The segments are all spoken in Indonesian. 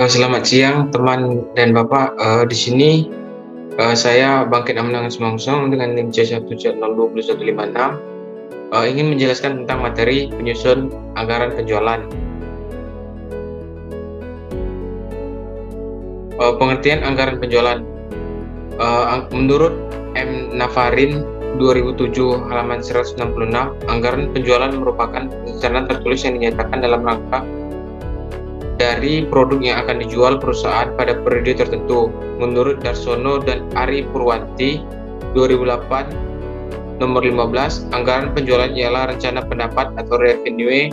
Selamat siang teman dan Bapak. Di sini saya Bangkit Amanang Semangsong dengan NIM C1C02156 ingin menjelaskan tentang materi penyusun anggaran penjualan. Pengertian anggaran penjualan. Menurut M. Nafarin 2007 halaman 166, anggaran penjualan merupakan rencana tertulis yang dinyatakan dalam rangka dari produk yang akan dijual perusahaan pada periode tertentu. Menurut Darsono dan Ari Purwanti 2008 nomor 15, anggaran penjualan ialah rencana pendapat atau revenue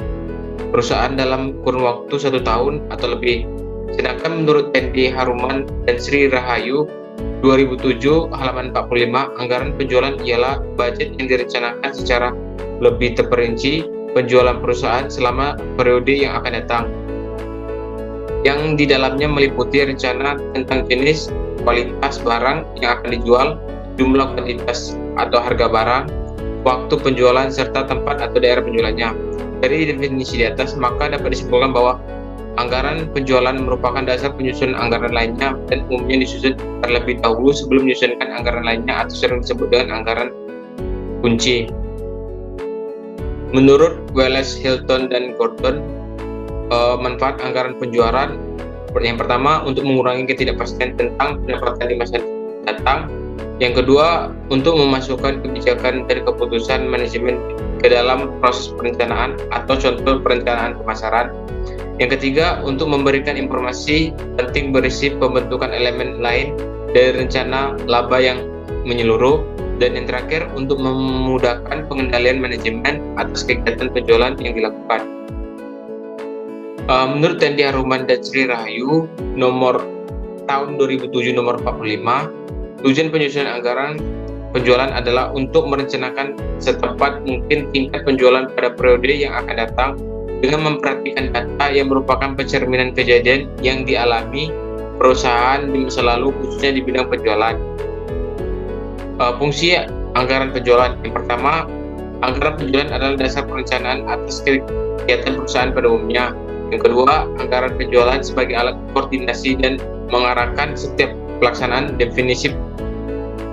perusahaan dalam kurun waktu 1 tahun atau lebih. Sedangkan menurut Tendi Haruman dan Sri Rahayu 2007 halaman 45, anggaran penjualan ialah budget yang direncanakan secara lebih terperinci penjualan perusahaan selama periode yang akan datang, yang di dalamnya meliputi rencana tentang jenis, kualitas barang yang akan dijual, jumlah kuantitas atau harga barang, waktu penjualan, serta tempat atau daerah penjualannya. Dari definisi di atas, maka dapat disimpulkan bahwa anggaran penjualan merupakan dasar penyusunan anggaran lainnya dan umumnya disusun terlebih dahulu sebelum menyusunkan anggaran lainnya atau sering disebut dengan anggaran kunci. Menurut Wallace, Hilton, dan Gordon, manfaat anggaran penjualan yang pertama untuk mengurangi ketidakpastian tentang pendapatan di masa datang, yang kedua untuk memasukkan kebijakan dan keputusan manajemen ke dalam proses perencanaan atau contoh perencanaan pemasaran, yang ketiga untuk memberikan informasi penting berisi pembentukan elemen lain dari rencana laba yang menyeluruh, dan yang terakhir untuk memudahkan pengendalian manajemen atas kegiatan penjualan yang dilakukan. Menurut Tendi Haruman dan Sri Rahayu nomor tahun 2007 nomor 45, tujuan penyusunan anggaran penjualan adalah untuk merencanakan setepat mungkin tingkat penjualan pada periode yang akan datang dengan memperhatikan data yang merupakan pencerminan kejadian yang dialami perusahaan di masa lalu, khususnya di bidang penjualan. Fungsi anggaran penjualan yang pertama, anggaran penjualan adalah dasar perencanaan atas kegiatan perusahaan pada umumnya. Yang kedua, anggaran penjualan sebagai alat koordinasi dan mengarahkan setiap pelaksanaan definisi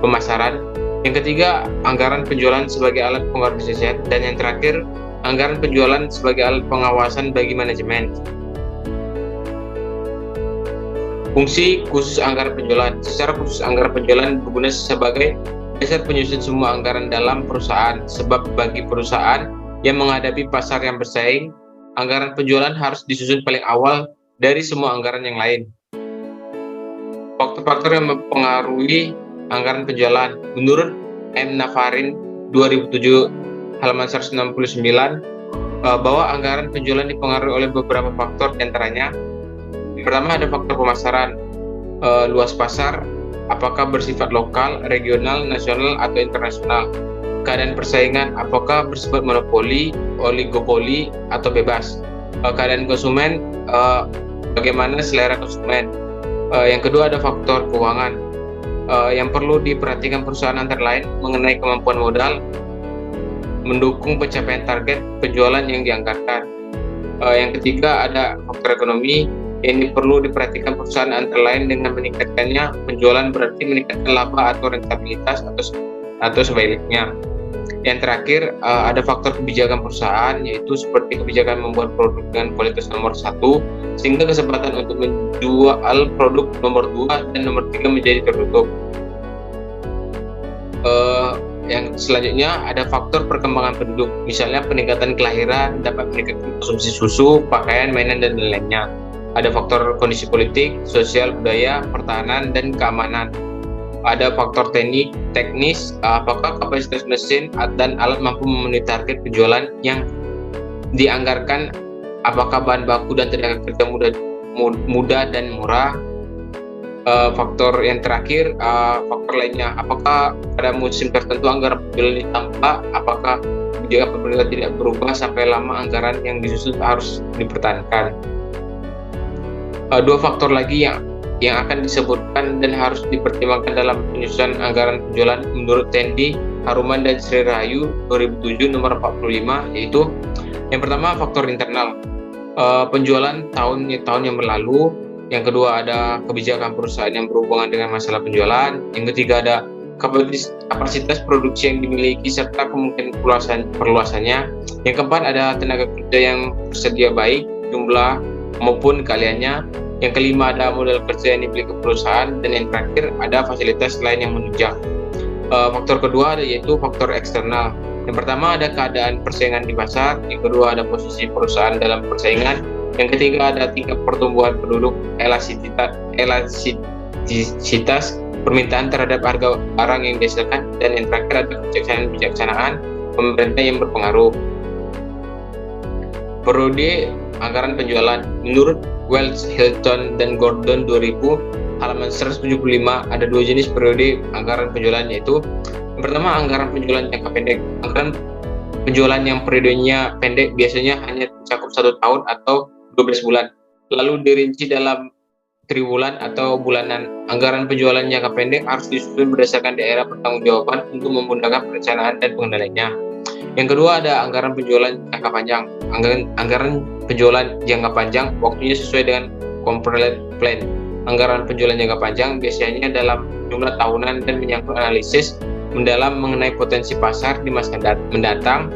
pemasaran. Yang ketiga, anggaran penjualan sebagai alat pengorganisasian, dan yang terakhir, anggaran penjualan sebagai alat pengawasan bagi manajemen. Fungsi khusus anggaran penjualan. Secara khusus anggaran penjualan berguna sebagai dasar penyusun semua anggaran dalam perusahaan, sebab bagi perusahaan yang menghadapi pasar yang bersaing, anggaran penjualan harus disusun paling awal dari semua anggaran yang lain. Faktor-faktor yang mempengaruhi anggaran penjualan. Menurut M. Nafarin 2007 halaman 169, bahwa anggaran penjualan dipengaruhi oleh beberapa faktor, diantaranya yang pertama ada faktor pemasaran, luas pasar, apakah bersifat lokal, regional, nasional, atau internasional. Keadaan persaingan, apakah bersifat monopoli, oligopoli, atau bebas. Keadaan konsumen, bagaimana selera konsumen. Yang kedua ada faktor keuangan, yang perlu diperhatikan perusahaan antara lain mengenai kemampuan modal, mendukung pencapaian target penjualan yang dianggarkan. Yang ketiga ada faktor ekonomi, yang perlu diperhatikan perusahaan antara lain dengan meningkatkannya penjualan berarti meningkatkan laba atau rentabilitas atau sebaliknya. Yang terakhir ada faktor kebijakan perusahaan, yaitu seperti kebijakan membuat produk dengan kualitas nomor 1 sehingga kesempatan untuk menjual produk nomor 2 dan nomor 3 menjadi tertutup. Yang selanjutnya ada faktor perkembangan penduduk, misalnya peningkatan kelahiran dapat meningkatkan konsumsi susu, pakaian, mainan, dan lain-lainnya. Ada faktor kondisi politik, sosial, budaya, pertahanan, dan keamanan. Ada faktor teknis, apakah kapasitas mesin dan alat mampu memenuhi target penjualan yang dianggarkan, apakah bahan baku dan tenaga kerja mudah dan murah. Faktor yang terakhir, faktor lainnya, apakah pada musim tertentu anggaran penjualan ditambah, apakah jika pemerintah tidak berubah sampai lama anggaran yang disusun harus dipertahankan. Dua faktor lagi yang akan disebutkan dan harus dipertimbangkan dalam penyusunan anggaran penjualan menurut Tendi Haruman dan Sri Rahayu 2007 nomor 45, yaitu yang pertama faktor internal, penjualan tahun yang berlalu, Yang kedua ada kebijakan perusahaan yang berhubungan dengan masalah penjualan. Yang ketiga ada kapasitas produksi yang dimiliki serta kemungkinan perluasannya. Yang keempat ada tenaga kerja yang tersedia baik jumlah maupun kaliannya. Yang kelima ada modal kerja yang dimiliki perusahaan. Dan yang terakhir ada fasilitas lain yang menunjang. Faktor kedua yaitu faktor eksternal. Yang pertama ada keadaan persaingan di pasar. Yang kedua ada posisi perusahaan dalam persaingan. Yang ketiga ada tingkat pertumbuhan penduduk, elastisitas permintaan terhadap harga barang yang dihasilkan. Dan yang terakhir ada kebijaksanaan pemerintah yang berpengaruh. Periode anggaran penjualan menurut Wells, Hilton, dan Gordon 2000 halaman 175 ada dua jenis periode anggaran penjualan, yaitu yang pertama anggaran penjualan jangka pendek. Anggaran penjualan yang periodenya pendek biasanya hanya mencakup 1 tahun atau 12 bulan, lalu dirinci dalam triwulan atau bulanan. Anggaran penjualan jangka pendek harus disusun berdasarkan daerah pertanggungjawaban untuk memudahkan perencanaan dan pengendaliannya. Yang kedua ada anggaran penjualan jangka panjang. Anggaran penjualan jangka panjang waktunya sesuai dengan comprehensive plan. Anggaran penjualan jangka panjang biasanya dalam jumlah tahunan dan menyangkut analisis mendalam mengenai potensi pasar di masa mendatang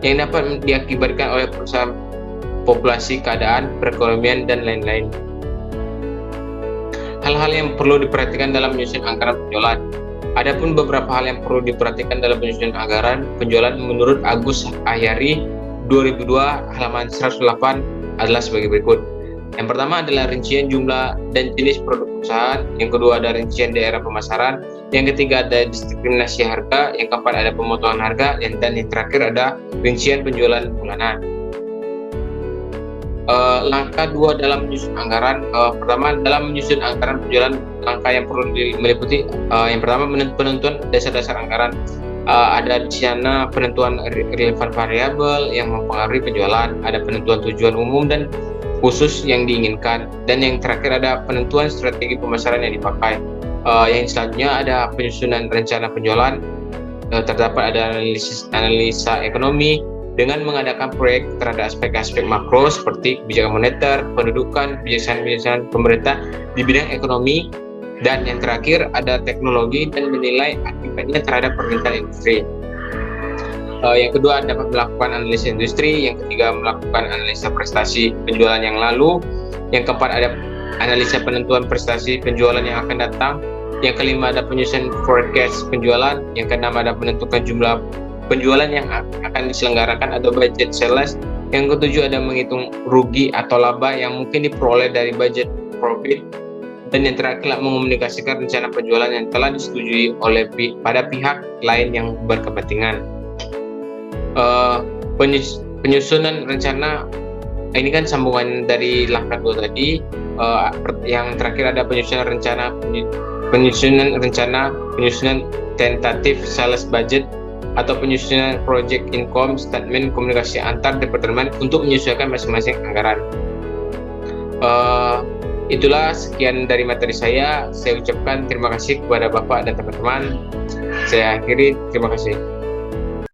yang dapat diakibatkan oleh perusahaan, populasi, keadaan perekonomian, dan lain-lain. Hal-hal yang perlu diperhatikan dalam menyusun anggaran penjualan. Adapun beberapa hal yang perlu diperhatikan dalam penyusunan anggaran penjualan menurut Agus Ahyari 2002 halaman 108 adalah sebagai berikut. Yang pertama adalah rincian jumlah dan jenis produk perusahaan. Yang kedua ada rincian daerah pemasaran. Yang ketiga ada diskriminasi harga. Yang keempat ada pemotongan harga. Dan yang terakhir ada rincian penjualan bulanan. Langkah 2 dalam menyusun anggaran. Pertama, dalam menyusun anggaran penjualan, langkah yang perlu meliputi yang pertama penentuan dasar-dasar anggaran. Ada di sana penentuan relevan variabel yang mempengaruhi penjualan, ada penentuan tujuan umum dan khusus yang diinginkan, dan yang terakhir ada penentuan strategi pemasaran yang dipakai. Yang selanjutnya ada penyusunan rencana penjualan. Terdapat ada analisa ekonomi dengan mengadakan proyek terhadap aspek-aspek makro seperti kebijakan moneter, pendudukan, kebijakan pemerintah di bidang ekonomi, dan yang terakhir ada teknologi dan menilai akibatnya terhadap permintaan industri. Yang kedua dapat melakukan analisa industri. Yang ketiga melakukan analisa prestasi penjualan yang lalu. Yang keempat ada analisa penentuan prestasi penjualan yang akan datang. Yang kelima ada penyusunan forecast penjualan. Yang keenam ada menentukan jumlah penjualan yang akan diselenggarakan atau budget sales. Yang ketujuh ada menghitung rugi atau laba yang mungkin diperoleh dari budget profit. Dan yang terakhir mengomunikasikan rencana penjualan yang telah disetujui oleh pada pihak lain yang berkepentingan. Penyusunan rencana ini kan sambungan dari langkah 2 tadi. Yang terakhir ada penyusunan tentatif sales budget atau penyusunan project income statement komunikasi antar departemen untuk menyesuaikan masing-masing anggaran. Itulah sekian dari materi saya. Saya ucapkan terima kasih kepada Bapak dan teman-teman. Saya akhiri, terima kasih.